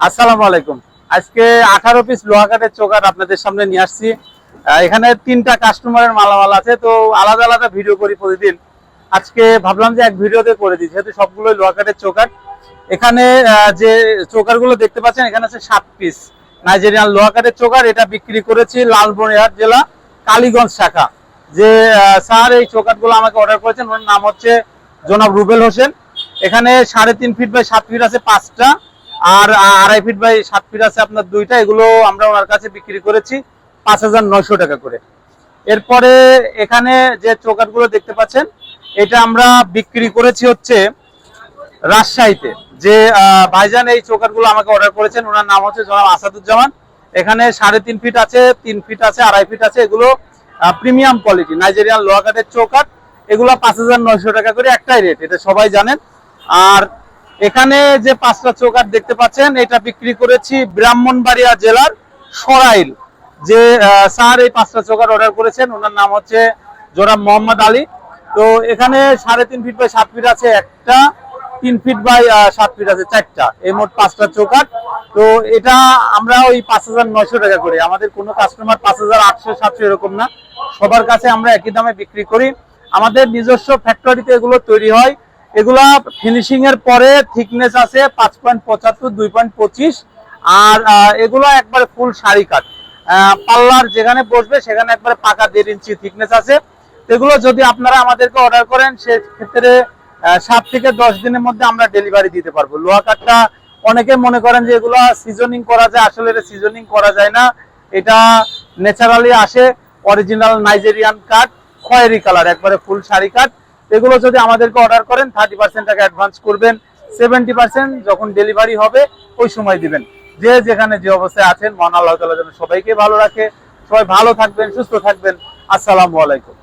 আসসালামু আলাইকুম। আজকে 18 পিস লোহা কাঠের চৌকাঠ আপনাদের সামনে নিয়ে আসছি। এখানে 3টা কাস্টমারের মালামাল আছে, তো আলাদা আলাদা ভিডিও করি প্রতিদিন। আজকে ভাবলাম যে এক ভিডিওতে করে দিই, যেহেতু সবগুলোই লোহা কাঠের চৌকাঠ। এখানে যে চৌকাঠগুলো দেখতে পাচ্ছেন, এখানে আছে 7 পিস নাইজেরিয়ান লোহা কাঠের চৌকাঠ। এটা বিক্রি করেছি লালমনিরহাট জেলা কালীগঞ্জ শাখা। যে স্যার এই চৌকাঠগুলো আমাকে অর্ডার করেছেন, ওনার নাম হচ্ছে জনাব রুবেল হোসেন। এখানে 3.5 ফিট বাই 7 ফিট আছে 5টা, আর 2.5 ফিট বাই 7 ফিট আছে আপনার 2টা। এগুলো আমরা ওনার কাছে বিক্রি করেছি 5,900 টাকা করে। এরপরে এখানে যে চৌকাঠগুলো দেখতে পাচ্ছেন, এটা আমরা বিক্রি করেছি হচ্ছে রাজশাহীতে। যে ভাইজান এই চৌকাঠগুলো আমাকে অর্ডার করেছেন, ওনার নাম হচ্ছে জনাব আসাদুজ্জামান। এখানে 3.5 ফিট আছে, 3 ফিট আছে, 2.5 ফিট আছে। এগুলো প্রিমিয়াম কোয়ালিটি নাইজেরিয়ান লোহা কাঠের চৌকাঠ। এগুলো 5,900 টাকা করে, একটাই রেট, এটা সবাই জানেন। আর এখানে যে 5টা চৌকাঠ দেখতে পাচ্ছেন, এটা বিক্রি করেছি ব্রাহ্মণবাড়িয়া জেলার সরাইল। যে স্যার এই 5টা চৌকাঠ অর্ডার করেছেন, ওনার নাম হচ্ছে জনাব মোহাম্মদ আলী। তো এখানে 3.5 ফিট বাই 7 ফিট আছে একটা, 3 ফিট বাই 7 ফিট আছে 4টা, এই মোট 5টা চৌকাঠ। তো এটা আমরা ওই 5,900 টাকা করে, আমাদের কোনো কাস্টমার 5,800 700 এরকম না, সবার কাছে আমরা একই দামে বিক্রি করি। আমাদের নিজস্ব ফ্যাক্টরিতে এগুলো তৈরি হয়। এগুলা ফিনিশিং এর পরে থিকনেস আছে 5.75 2.25। আর এগুলো একবারে ফুল সারি কাঠ। পাল্লার যেখানে বসবে সেখানে একবারে পাকা 1.5 ইঞ্চি থিকনেস আছে। এগুলো যদি আপনারা আমাদেরকে অর্ডার করেন, সেক্ষেত্রে 7 থেকে 10 দিনের মধ্যে আমরা ডেলিভারি দিতে পারবো। লোহা কাঠটা অনেকে মনে করেন যে এগুলো সিজনিং করা যায়, আসলে এটা সিজনিং করা যায় না। এটা ন্যাচারালি আসে অরিজিনাল নাইজেরিয়ান কাঠ, খয়েরি কালার, একবারে ফুল সারি কাঠ। এগুলো যদি আমাদেরকে অর্ডার করেন 30% টাকা অ্যাডভান্স করবেন, 70% যখন ডেলিভারি হবে ওই সময় দিবেন। যে যেখানে যে অবস্থায় আছেন, মহান আল্লাহ তাআলা যেন সবাইকে ভালো রাখে। সবাই ভালো থাকবেন, সুস্থ থাকবেন। আসসালামু আলাইকুম।